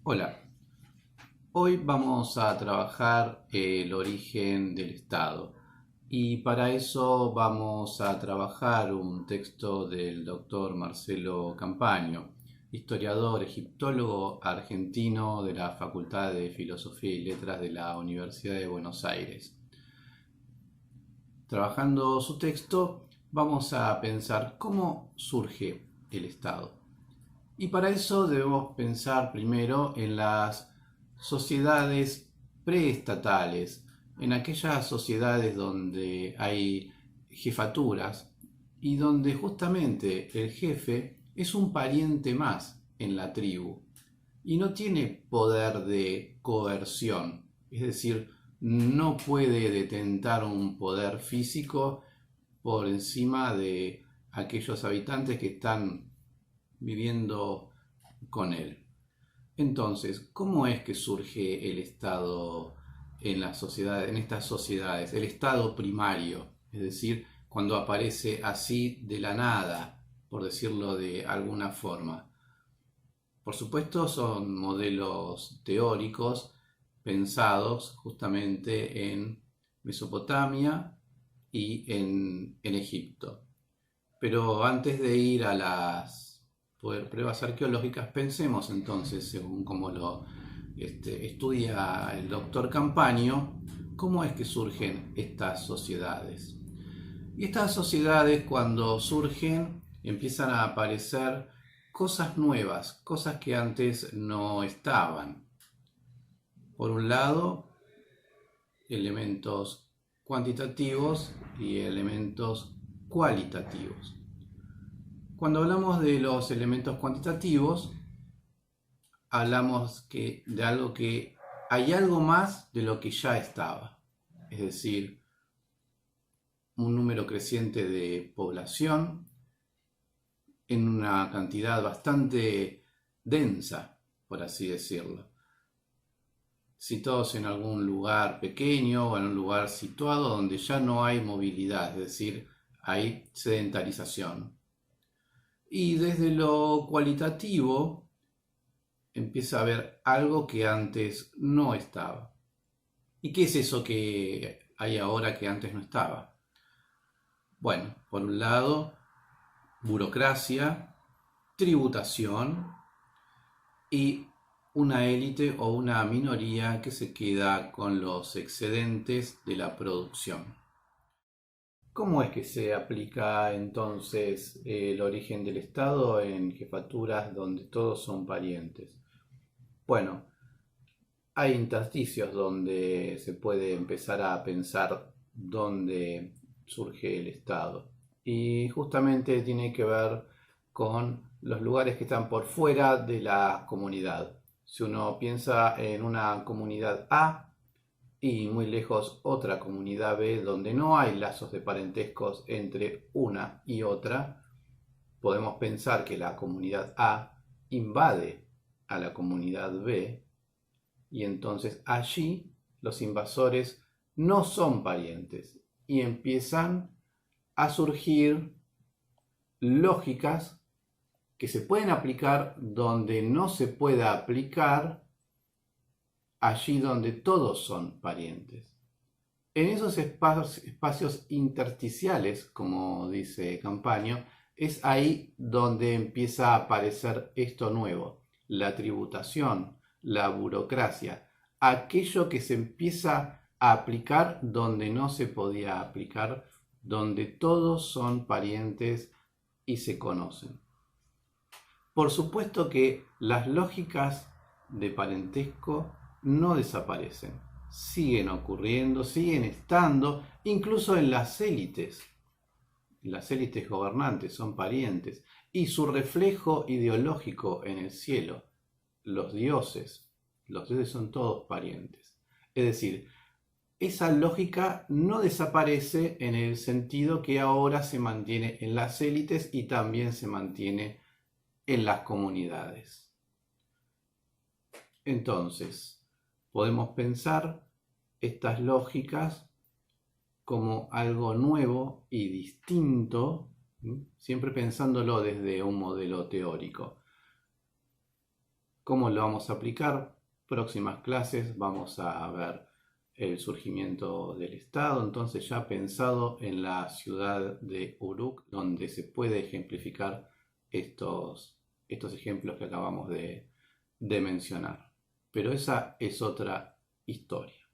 Hola, hoy vamos a trabajar el origen del Estado y para eso vamos a trabajar un texto del doctor Marcelo Campaño, historiador egiptólogo argentino de la Facultad de Filosofía y Letras de la Universidad de Buenos Aires. Trabajando su texto vamos a pensar cómo surge el Estado. Y para eso debemos pensar primero en las sociedades preestatales, en aquellas sociedades donde hay jefaturas y donde justamente el jefe es un pariente más en la tribu y no tiene poder de coerción, es decir, no puede detentar un poder físico por encima de aquellos habitantes que están viviendo con él. Entonces, ¿cómo es que surge el Estado en las sociedades, en estas sociedades? El Estado primario, es decir, cuando aparece así de la nada, por decirlo de alguna forma. Por supuesto, son modelos teóricos pensados justamente en Mesopotamia y en Egipto. Pero antes de ir a las pruebas arqueológicas, pensemos entonces, según como lo estudia el doctor Campaño, cómo es que surgen estas sociedades. Y estas sociedades, cuando surgen, empiezan a aparecer cosas nuevas, cosas que antes no estaban. Por un lado, elementos cuantitativos y elementos cualitativos. Cuando hablamos de los elementos cuantitativos, hablamos de algo que hay algo más de lo que ya estaba. Es decir, un número creciente de población en una cantidad bastante densa, por así decirlo. Situados en algún lugar pequeño o en un lugar situado donde ya no hay movilidad, es decir, hay sedentarización. Y desde lo cualitativo empieza a haber algo que antes no estaba. ¿Y qué es eso que hay ahora que antes no estaba? Bueno, por un lado, burocracia, tributación y una élite o una minoría que se queda con los excedentes de la producción. ¿Cómo es que se aplica entonces el origen del Estado en jefaturas donde todos son parientes? Bueno, hay intersticios donde se puede empezar a pensar dónde surge el Estado. Y justamente tiene que ver con los lugares que están por fuera de la comunidad. Si uno piensa en una comunidad A y muy lejos otra comunidad B donde no hay lazos de parentescos entre una y otra, podemos pensar que la comunidad A invade a la comunidad B y entonces allí los invasores no son parientes y empiezan a surgir lógicas que se pueden aplicar donde no se pueda aplicar allí donde todos son parientes. En esos espacios intersticiales, como dice Campaño, es ahí donde empieza a aparecer esto nuevo, la tributación, la burocracia, aquello que se empieza a aplicar donde no se podía aplicar, donde todos son parientes y se conocen. Por supuesto que las lógicas de parentesco no desaparecen, siguen ocurriendo, siguen estando, incluso en las élites. Las élites gobernantes son parientes y su reflejo ideológico en el cielo, los dioses son todos parientes. Es decir, esa lógica no desaparece en el sentido que ahora se mantiene en las élites y también se mantiene en las comunidades. Entonces, podemos pensar estas lógicas como algo nuevo y distinto, siempre pensándolo desde un modelo teórico. ¿Cómo lo vamos a aplicar? Próximas clases vamos a ver el surgimiento del Estado, entonces ya pensado en la ciudad de Uruk, donde se puede ejemplificar estos ejemplos que acabamos de mencionar. Pero esa es otra historia.